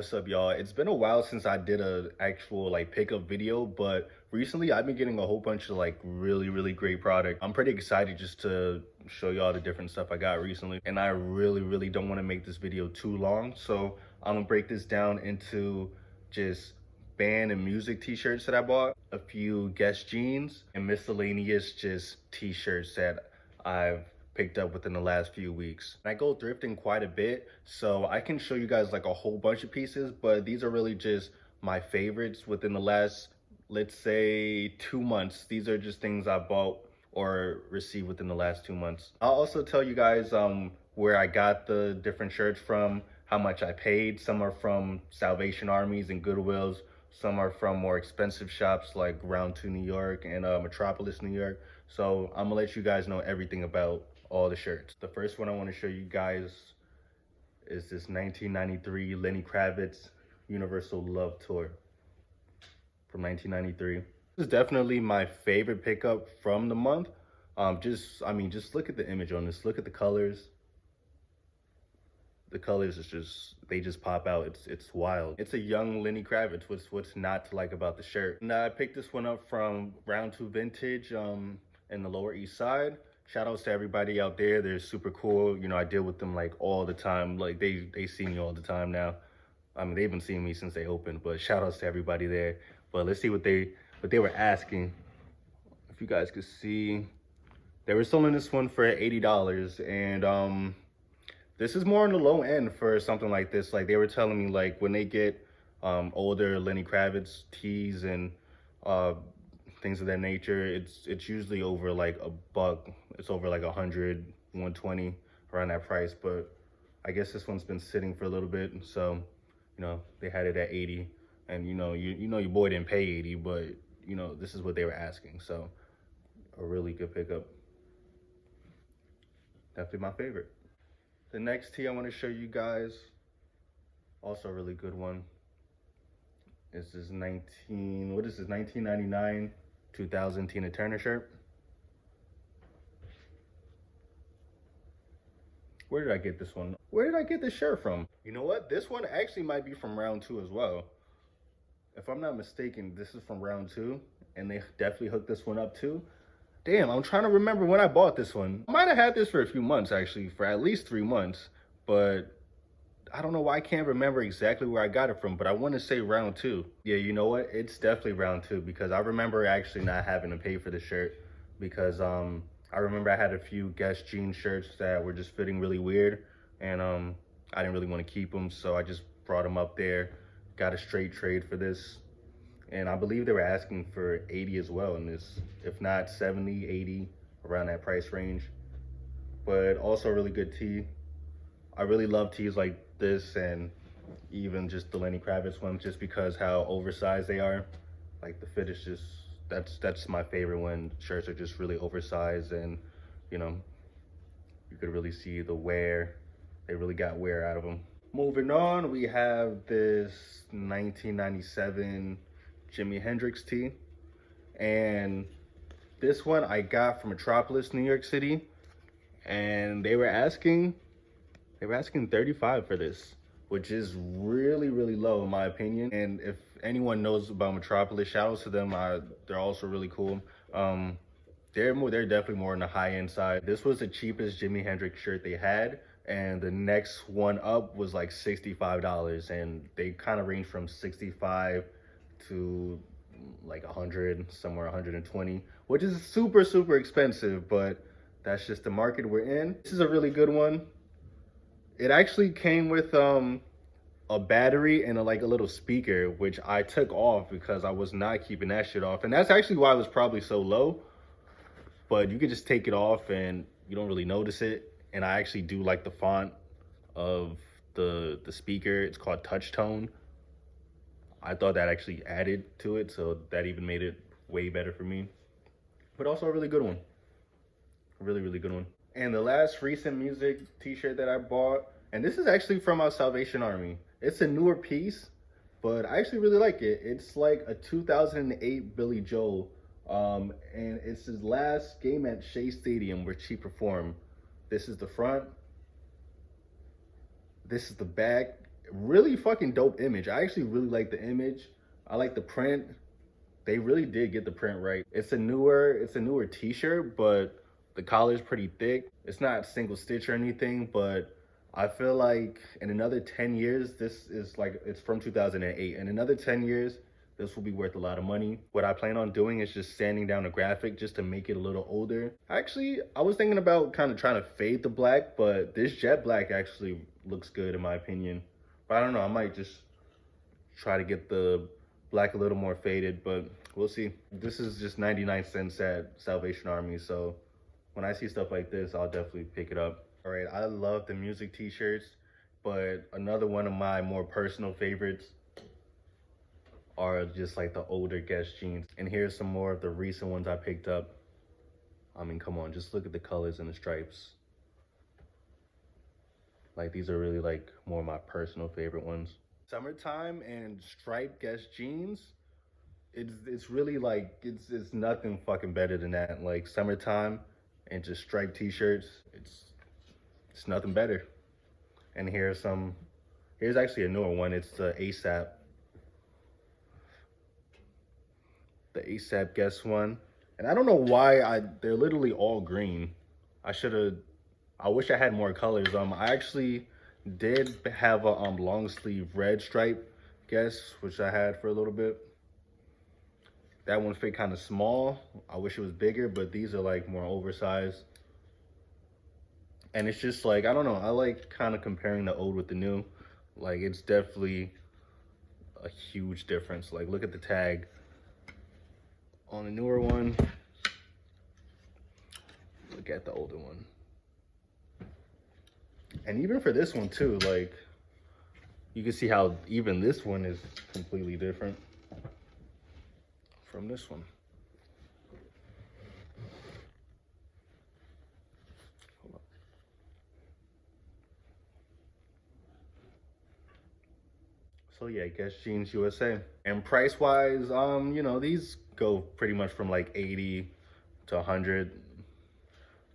What's up, y'all? It's been a while since I did a actual like pickup video, but recently I've been getting a whole bunch of like really great product. I'm pretty excited just to show y'all the different stuff I got recently. And I really don't want to make this video too long, so I'm gonna break this down into just band and music t-shirts that I bought, a few Guess jeans, and miscellaneous just t-shirts that I've picked up within the last few weeks. I go thrifting quite a bit, so I can show you guys like a whole bunch of pieces, but these are really just my favorites within the last, let's say, 2 months. These are just things I bought or received within the last 2 months. I'll also tell you guys where I got the different shirts from, how much I paid. Some are from Salvation Armies and Goodwills. Some are from more expensive shops like Round 2 New York and Metropolis New York. So I'm gonna let you guys know everything about all the shirts. The first one I want to show you guys is this 1993 Lenny Kravitz Universal Love Tour from 1993. This is definitely my favorite pickup from the month. Just look at the image on this. Look at the colors. The colors is just, they just pop out. It's wild. It's a young Lenny Kravitz. What's not to like about the shirt? And I picked this one up from Round 2 Vintage in the Lower East Side. Shout outs to everybody out there. They're super cool. You know, I deal with them like all the time. Like they see me all the time now. I mean, they've been seeing me since they opened, but shout outs to everybody there. But let's see what they were asking. If you guys could see, they were selling this one for $80, and this is more on the low end for something like this. Like they were telling me, like when they get older Lenny Kravitz tees and things of that nature, it's usually over like $100. It's over like 100, 120 around that price. But I guess this one's been sitting for a little bit, so you know they had it at 80, and you know your boy didn't pay 80, but you know this is what they were asking. So a really good pickup. Definitely my favorite. The next tee I want to show you guys, also a really good one, is this 1999 2000 Tina Turner shirt. Where did I get this one? Where did I get this shirt from? You know what? This one actually might be from Round 2 as well. If I'm not mistaken, this is from Round 2, and they definitely hooked this one up too. Damn, I'm trying to remember when I bought this one. I might have had this for a few months, actually, for at least 3 months, but I don't know why I can't remember exactly where I got it from, but I want to say Round 2. Yeah, you know what? It's definitely Round 2, because I remember actually not having to pay for the shirt, because I remember I had a few Guess jean shirts that were just fitting really weird, and I didn't really want to keep them, so I just brought them up there, got a straight trade for this, and I believe they were asking for 80 as well in this, if not 70, 80, around that price range. But also a really good tee. I really love tees like this, and even just the Lenny Kravitz ones, just because how oversized they are. Like the fit is just, that's my favorite when shirts are just really oversized, and you know, you could really see the wear. They really got wear out of them. Moving on, we have this 1997 Jimi Hendrix tee, and this one I got from Metropolis, New York City, and they were asking $35 for this, which is really low in my opinion. And if anyone knows about Metropolis, shout outs to them. They're also really cool. They're definitely more on the high end side. This was the cheapest Jimi Hendrix shirt they had, and the next one up was like $65, and they kind of range from 65 to like 100, somewhere 120, which is super expensive, but that's just the market we're in. This is a really good one. It actually came with a battery and a little speaker, which I took off because I was not keeping that shit off, and that's actually why it was probably so low. But you can just take it off and you don't really notice it. And I actually do like the font of the speaker. It's called Touch Tone. I thought that actually added to it, so that even made it way better for me. But also a really good one. A really good one. And the last recent music t-shirt that I bought, and this is actually from our Salvation Army. It's a newer piece, but I actually really like it. It's like a 2008 Billie Joe, and it's his last game at Shea Stadium where she performed. This is the front. This is the back. Really fucking dope image. I actually really like the image. I like the print. They really did get the print right. It's a newer t-shirt, but the collar's pretty thick. It's not single stitch or anything, but I feel like in another 10 years, this is like, it's from 2008. In another 10 years, this will be worth a lot of money. What I plan on doing is just sanding down the graphic just to make it a little older. Actually, I was thinking about kind of trying to fade the black, but this jet black actually looks good in my opinion. But I don't know, I might just try to get the black a little more faded, but we'll see. This is just 99 cents at Salvation Army, so when I see stuff like this, I'll definitely pick it up. All right, I love the music t-shirts, but another one of my more personal favorites are just like the older Guess jeans. And here's some more of the recent ones I picked up. I mean, come on, just look at the colors and the stripes. Like, these are really like more of my personal favorite ones. Summertime and striped Guess jeans, it's really like, it's nothing fucking better than that. Like, summertime and just striped t-shirts, it's nothing better. And here's actually a newer one. It's the ASAP Guess one. And I don't know why they're literally all green. I wish I had more colors. I actually did have a long sleeve red stripe Guess, which I had for a little bit. That one fit kind of small. I wish it was bigger, but these are like more oversized. And it's just like, I don't know, I like kind of comparing the old with the new. Like, it's definitely a huge difference. Like, look at the tag on the newer one. Look at the older one. And even for this one too, like, you can see how even this one is completely different from this one. So yeah, Guess Jeans USA. And price wise, you know, these go pretty much from like 80 to 100.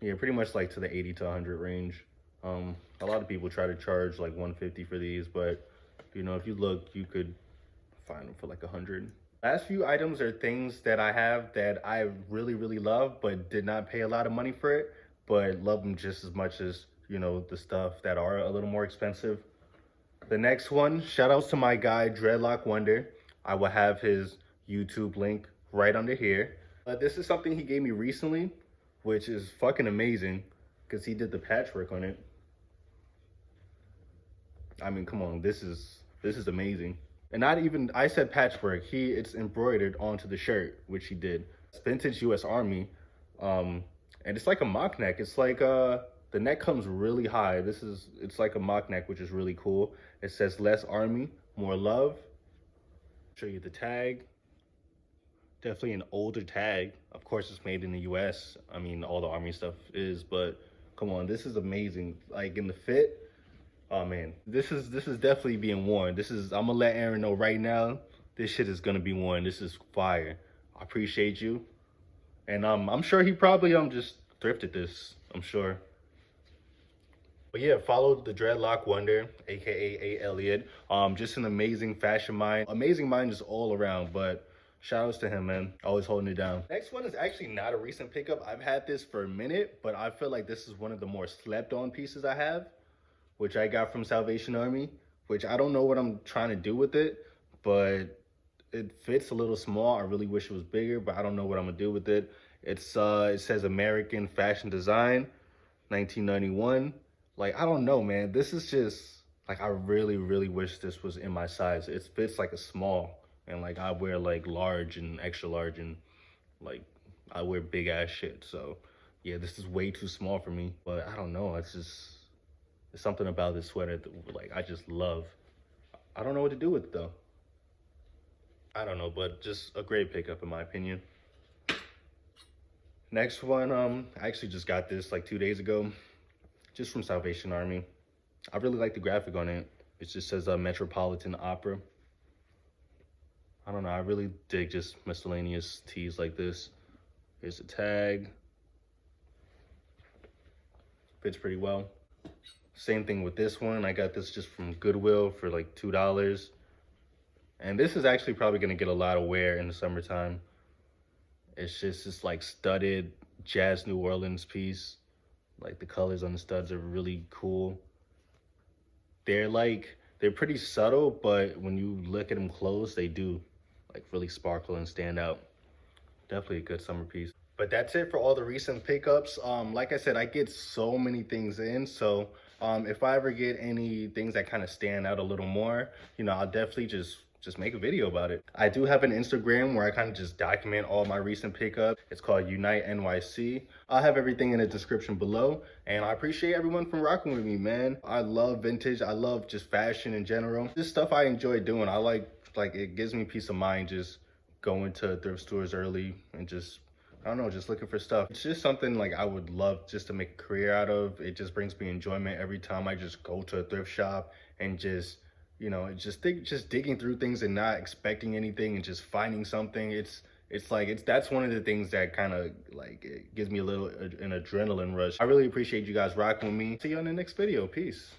Yeah, pretty much like to the 80 to 100 range. A lot of people try to charge like 150 for these, but you know, if you look, you could find them for like 100. Last few items are things that I have that I really, really love, but did not pay a lot of money for it, but love them just as much as, you know, the stuff that are a little more expensive. The next one, shout outs to my guy, Dreadlock Wonder. I will have his YouTube link right under here. This is something he gave me recently, which is fucking amazing because he did the patchwork on it. I mean, come on, this is amazing. And not even, I said patchwork, it's embroidered onto the shirt, which he did. It's vintage US Army, and it's like a mock neck. It's like, the neck comes really high. It's like a mock neck, which is really cool. It says less Army, more love. Show you the tag. Definitely an older tag. Of course, it's made in the US. I mean, all the Army stuff is, but come on, this is amazing. Like, in the fit, oh man, this is definitely being worn. I'm gonna let Aaron know right now, this shit is gonna be worn. This is fire. I appreciate you. And I'm sure he probably just thrifted this, I'm sure. But yeah, follow the Dreadlock Wonder, aka A. Elliott. Just an amazing fashion mind. Amazing mind just all around, but shout outs to him, man. Always holding it down. Next one is actually not a recent pickup. I've had this for a minute, but I feel like this is one of the more slept on pieces I have, which I got from Salvation Army, which I don't know what I'm trying to do with it, but it fits a little small. I really wish it was bigger, but I don't know what I'm gonna do with it. It says American Fashion Design, 1991. Like, I don't know, man. This is just, like, I really, really wish this was in my size. It fits like a small, and like, I wear like large and extra large, and like, I wear big ass shit. So yeah, this is way too small for me, but I don't know. It's something about this sweater that, like, I just love. I don't know what to do with it though. I don't know, but just a great pickup in my opinion. Next one, I actually just got this like 2 days ago, just from Salvation Army. I really like the graphic on it. It just says Metropolitan Opera. I don't know, I really dig just miscellaneous tees like this. Here's the tag. Fits pretty well. Same thing with this one. I got this just from Goodwill for like $2. And this is actually probably gonna get a lot of wear in the summertime. It's just this like studded jazz New Orleans piece. Like the colors on the studs are really cool. They're pretty subtle, but when you look at them close, they do like really sparkle and stand out. Definitely a good summer piece. But that's it for all the recent pickups. Like I said, I get so many things in. So if I ever get any things that kind of stand out a little more, I'll definitely just make a video about it. I do have an Instagram where I kind of just document all my recent pickups. It's called Unite NYC. I'll have everything in the description below. And I appreciate everyone from rocking with me, man. I love vintage. I love just fashion in general. This stuff I enjoy doing. I like it gives me peace of mind just going to thrift stores early and just, I don't know, just looking for stuff. It's just something like I would love just to make a career out of. It just brings me enjoyment every time I just go to a thrift shop and just, just digging through things and not expecting anything and just finding something. That's one of the things that kind of like it gives me an adrenaline rush. I really appreciate you guys rocking with me. See you on the next video. Peace.